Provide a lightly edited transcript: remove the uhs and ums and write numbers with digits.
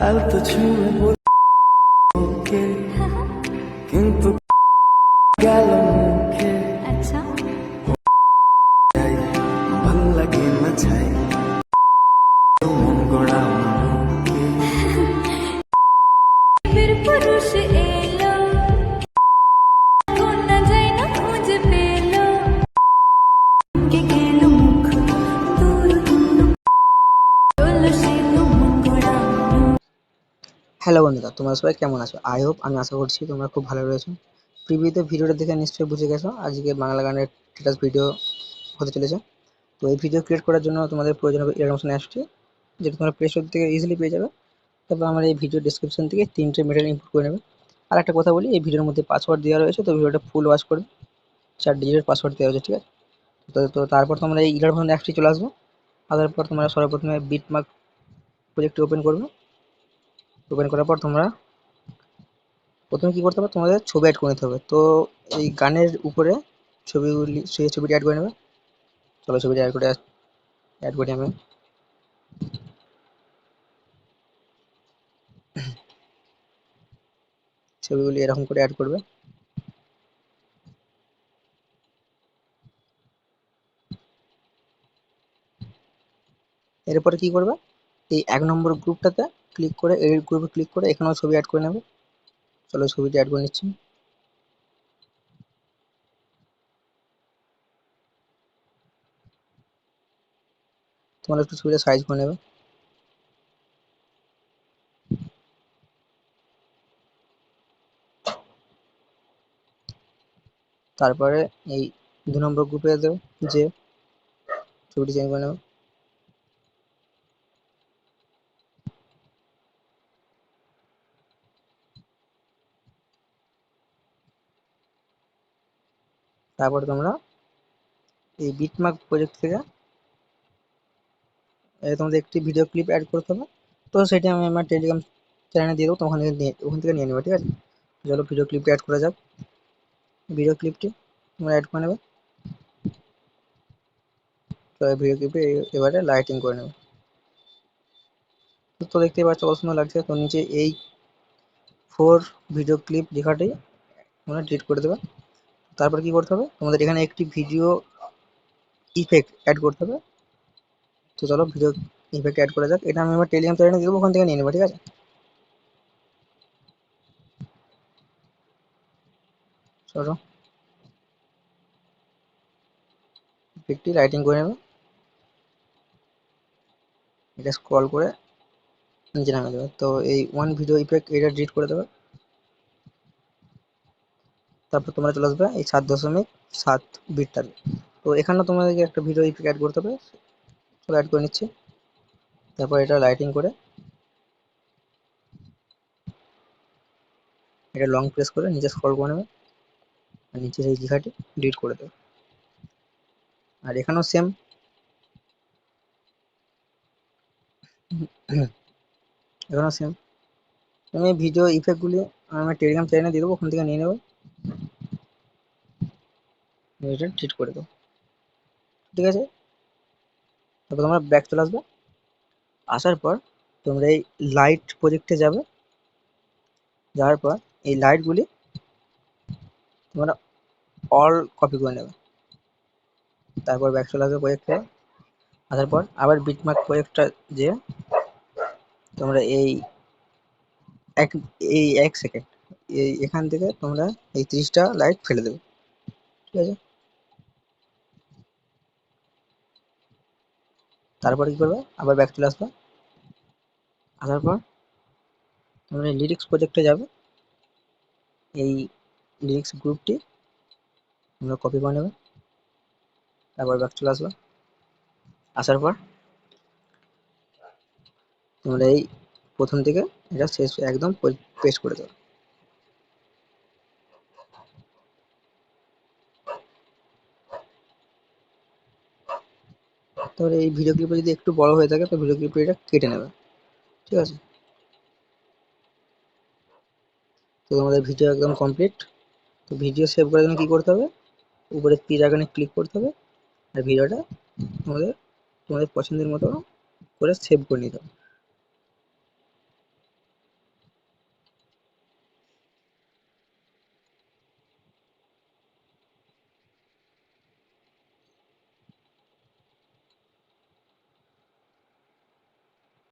গাল তো ছুঁয়ে বলকে কিন্তু গেল মুখে আচ্ছা ভাল লাগে না ছাই মন গড়া মনকে फिर पुरुष एलो कोना जाए ना मुझे पेलो के गेलो मुख दूर दूर चलो से तुम गोड़ा হ্যালো বন্ধুরা, তোমরা সবাই কেমন আছো? আই হোপ, আমি আশা করছি তোমরা খুব ভালো রয়েছো। প্রিভিউতে ভিডিওটা দেখে নিশ্চয়ই বুঝে গেছো আজকে বাংলা গানের স্ট্যাটাস ভিডিও হতে চলেছে। তো এই ভিডিও ক্রিয়েট করার জন্য তোমাদের প্রয়োজন হবে এরকম অ্যাপসটি, যেটা তোমরা প্লে স্টোর থেকে ইজিলি পেয়ে যাবে। তারপর আমার এই ভিডিও ডিসক্রিপশন থেকে 3টে মেটেরিয়াল ইনপুট করে নেবে। আর একটা কথা বলি, এই ভিডিওর মধ্যে পাসওয়ার্ড দেওয়া রয়েছে, তো ভিডিওটা ফুল ওয়াচ করবে। 4 ডিজিটের পাসওয়ার্ড দেওয়া হয়েছে, ঠিক আছে? তো তারপর তোমরা এই ইলার ভান অ্যাপসটি চলে আসবে। আসার পর তোমরা সর্বপ্রথমে বিটমার্ক প্রজেক্টটি ওপেন করবে। ওপেন করার পর তোমরা প্রথমে কি করতে হবে, তোমাদের ছবি অ্যাড করে নিতে হবে। তো এই গানের উপরে ছবিগুলি, সেই ছবিটি অ্যাড করে নেবে। চলো ছবিটি অ্যাড করি আমি। ছবিগুলি এরকম করে অ্যাড করবে। এরপরে কি করবে, এই 1 নম্বর গ্রুপটাতে ক্লিক করে, এডিট গ্রুপে ক্লিক করে এখানেও ছবি অ্যাড করে নেবে। চলো ছবিটি অ্যাড করে নিচ্ছি। তোমরা একটু ছবিটা সাইজ করে নেবে। তারপরে এই 2 নম্বর গ্রুপে যে ছবিটি চেঞ্জ করে নেবে। তারপরে তোমরা এই বিটমার্ক প্রজেক্ট থেকে তোমাদের একটি ভিডিও ক্লিপ অ্যাড করতে হবে। তো সেটি আমি আমার টেলিগ্রাম চ্যানেলে দিয়ে দেবো, ওখান থেকে নিয়ে নেবে, ঠিক আছে? চলো ভিডিও ক্লিপটি অ্যাড করা যাক। ভিডিও ক্লিপটি তোমরা অ্যাড করে নেবে। তো ভিডিও ক্লিপটি এবারে লাইটিং করে নেবে। তো দেখতেই পাচ্ছ কত সুন্দর লাগছে। তো নিচে এই 4 ভিডিও ক্লিপ লেখাটি তোমরা ডিলিট করে দেবে। তারপর কি করতে হবে, তোমাদের এখানে একটি ভিডিও ইফেক্ট অ্যাড করতে হবে। তো চলো ভিডিও ইফেক্ট অ্যাড করা যাক। এটা আমি আমার টেলিগ্রাম চ্যানেলে দিয়ে দেবো, ওখান থেকে নিয়ে নেবো, ঠিক আছে? চলো ইফেক্টটি লাইটিং করে নেবে। এটা স্ক্রল করে নিচে নামিয়ে দেবে। তো এই 1 ভিডিও ইফেক্ট এটা ডিলিট করে দেবে। তারপর তোমরা চলে আসবে এই 7.7 বিটটাতে। তো এখানে তোমাদেরকে একটা ভিডিও ইফেক্ট অ্যাড করতে হবে। চলো অ্যাড করে নিচ্ছি। তারপর এটা লাইটিং করে এটা লং প্রেস করে নিচে স্ক্রল করে নেবে। আর নিচের এই লেখাটি ডিলিট করে দেবে। আর এখানেও সেম। এখানেও সেম। তুমি ভিডিও ইফেক্টগুলি আমার টেলিগ্রাম চ্যানেলে দিয়ে দেবো, ওখান থেকে নিয়ে নেবে। এটা ডিলিট করে দেবো, ঠিক আছে? তারপর তোমরা ব্যাক চলে আসবে। আসার পর তোমরা এই লাইট প্রজেক্টে যাবে। যাওয়ার পর এই লাইটগুলি তোমরা অল কপি করে নেবে। তারপর ব্যাক চলে আসবে প্রজেক্টে। আসার পর আবার বিটমার্ক প্রজেক্টটা যে তোমরা এই 1 সেকেন্ড এখান থেকে তোমরা এই 30টা লাইট ফেলে দেবে, ঠিক আছে? তারপর কি করবে, আবার ব্যাক চলে আসবে। আসার পর তোমরা লিরিক্স প্রজেক্টে যাবে। এই লিরিক্স গ্রুপটি তোমরা কপি করে নেবে। তারপর ব্যাক চলে আসবে। আসার পর তোমরা এই প্রথম থেকে এটা শেষ একদম পেস্ট করে দেবে। তারপরে এই ভিডিও ক্লিপটা যদি একটু বড় হয়ে থাকে তো ভিডিও ক্লিপটা এটা কেটে নেবে, ঠিক আছে? তো তোমাদের ভিডিও একদম কমপ্লিট। তো ভিডিও সেভ করার জন্য কি করতে হবে, উপরে তীর আইকনে ক্লিক করতে হবে। আর ভিডিওটা তোমাদের তোমাদের পছন্দের মতো করে সেভ করে নিতে হবে।